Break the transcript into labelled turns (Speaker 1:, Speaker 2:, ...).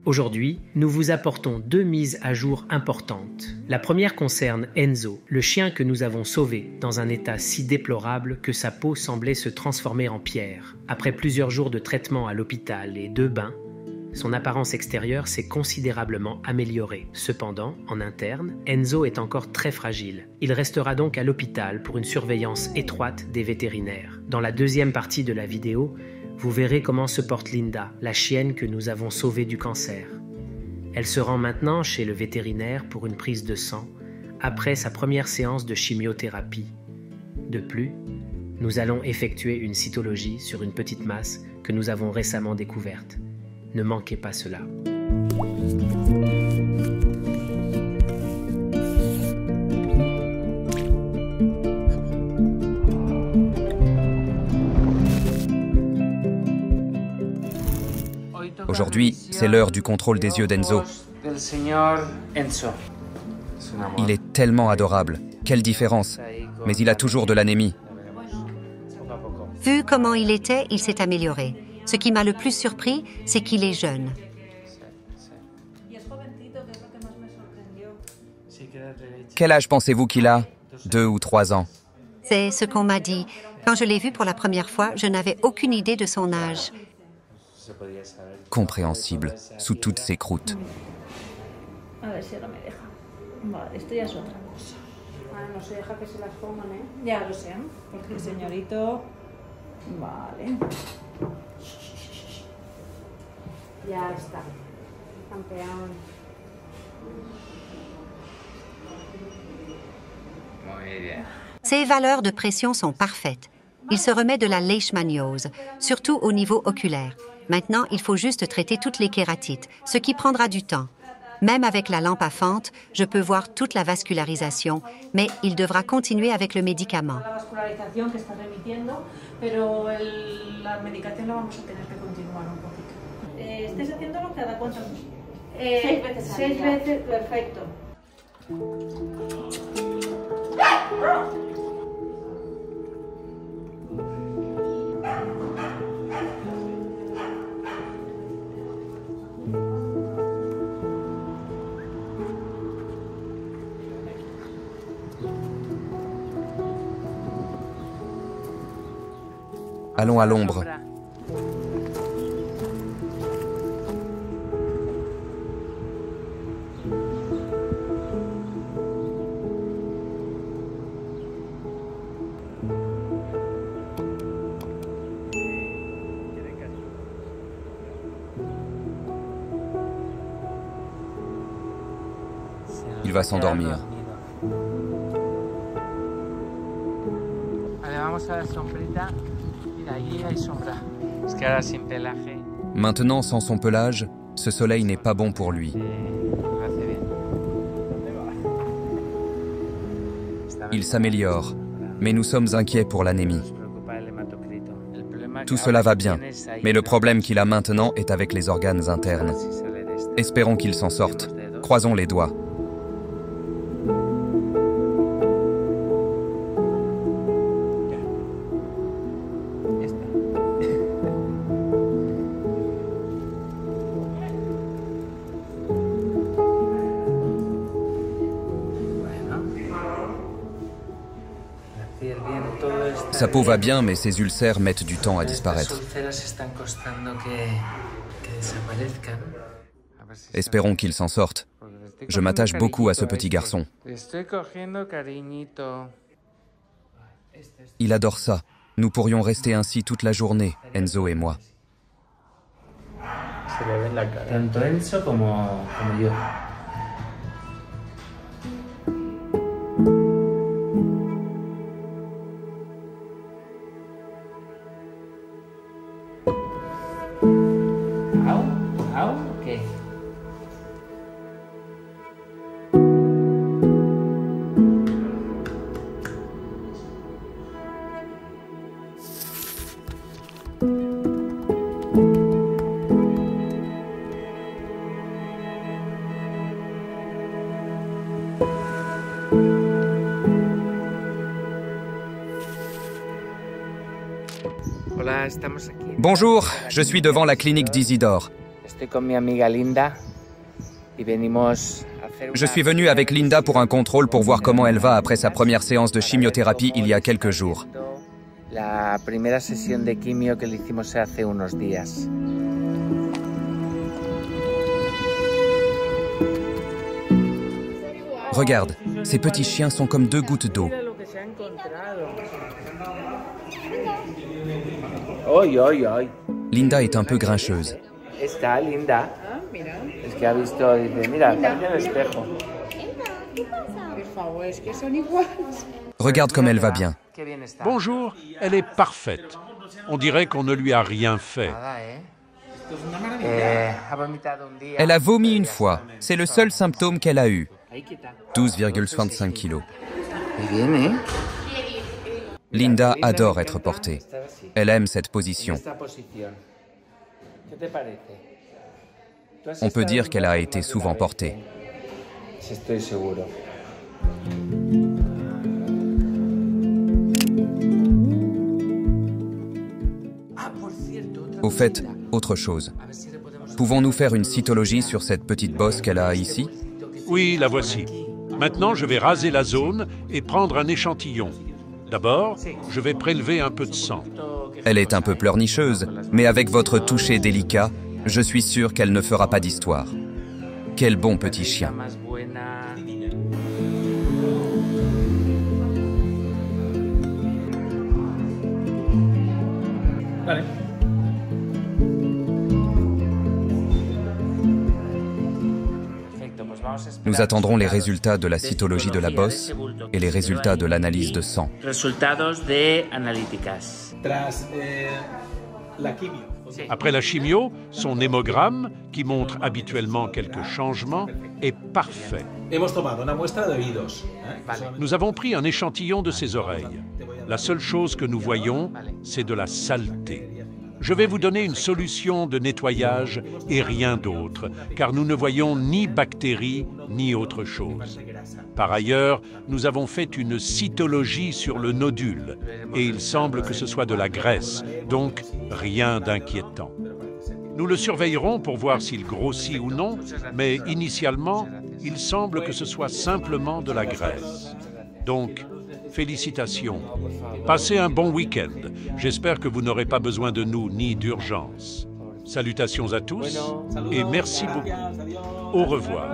Speaker 1: Aujourd'hui, nous vous apportons 2 mises à jour importantes. La première concerne Enzo, le chien que nous avons sauvé dans un état si déplorable que sa peau semblait se transformer en pierre. Après plusieurs jours de traitement à l'hôpital et 2 bains, son apparence extérieure s'est considérablement améliorée. Cependant, en interne, Enzo est encore très fragile. Il restera donc à l'hôpital pour une surveillance étroite des vétérinaires. Dans la deuxième partie de la vidéo, vous verrez comment se porte Linda, la chienne que nous avons sauvée du cancer. Elle se rend maintenant chez le vétérinaire pour une prise de sang, après sa première séance de chimiothérapie. De plus, nous allons effectuer une cytologie sur une petite masse que nous avons récemment découverte. Ne manquez pas cela.
Speaker 2: Aujourd'hui, c'est l'heure du contrôle des yeux d'Enzo. Il est tellement adorable. Quelle différence. Mais il a toujours de l'anémie.
Speaker 3: Vu comment il était, il s'est amélioré. Ce qui m'a le plus surpris, c'est qu'il est jeune.
Speaker 2: Quel âge pensez-vous qu'il a? 2 ou 3 ans.
Speaker 3: C'est ce qu'on m'a dit. Quand je l'ai vu pour la première fois, je n'avais aucune idée de son âge.
Speaker 2: Compréhensible, sous toutes ces croûtes.
Speaker 3: Ses valeurs de pression sont parfaites. Il se remet de la leishmaniose, surtout au niveau oculaire. Maintenant, il faut juste traiter toutes les kératites, ce qui prendra du temps. Même avec la lampe à fente, je peux voir toute la vascularisation, mais il devra continuer avec le médicament.
Speaker 2: Allons à l'ombre. Il va s'endormir. Maintenant, sans son pelage, ce soleil n'est pas bon pour lui. Il s'améliore, mais nous sommes inquiets pour l'anémie. Tout cela va bien, mais le problème qu'il a maintenant est avec les organes internes. Espérons qu'il s'en sorte. Croisons les doigts. Sa peau va bien, mais ses ulcères mettent du temps à disparaître. Espérons qu'il s'en sorte. Je m'attache beaucoup à ce petit garçon. Il adore ça. Nous pourrions rester ainsi toute la journée, Enzo et moi.
Speaker 1: Tanto Enzo como yo.
Speaker 2: Bonjour, je suis devant la clinique d'Isidore. Je suis venu avec Linda pour un contrôle pour voir comment elle va après sa première séance de chimiothérapie il y a quelques jours. Regarde, ces petits chiens sont comme deux gouttes d'eau. Linda est un peu grincheuse. Regarde comme elle va bien.
Speaker 4: Bonjour, elle est parfaite. On dirait qu'on ne lui a rien fait.
Speaker 2: Elle a vomi une fois. C'est le seul symptôme qu'elle a eu. 12,65 kilos. Linda adore être portée. Elle aime cette position. On peut dire qu'elle a été souvent portée. Au fait, autre chose. Pouvons-nous faire une cytologie sur cette petite bosse qu'elle a ici?
Speaker 4: Oui, la voici. Maintenant, je vais raser la zone et prendre un échantillon. D'abord, je vais prélever un peu de sang.
Speaker 2: Elle est un peu pleurnicheuse, mais avec votre toucher délicat, je suis sûr qu'elle ne fera pas d'histoire. Quel bon petit chien. Nous attendrons les résultats de la cytologie de la bosse et les résultats de l'analyse de sang.
Speaker 4: Après la chimio, son hémogramme, qui montre habituellement quelques changements, est parfait. Nous avons pris un échantillon de ses oreilles. La seule chose que nous voyons, c'est de la saleté. Je vais vous donner une solution de nettoyage et rien d'autre, car nous ne voyons ni bactéries ni autre chose. Par ailleurs, nous avons fait une cytologie sur le nodule et il semble que ce soit de la graisse, donc rien d'inquiétant. Nous le surveillerons pour voir s'il grossit ou non, mais initialement, il semble que ce soit simplement de la graisse. Donc, félicitations. Passez un bon week-end. J'espère que vous n'aurez pas besoin de nous ni d'urgence. Salutations à tous et merci beaucoup. Au revoir.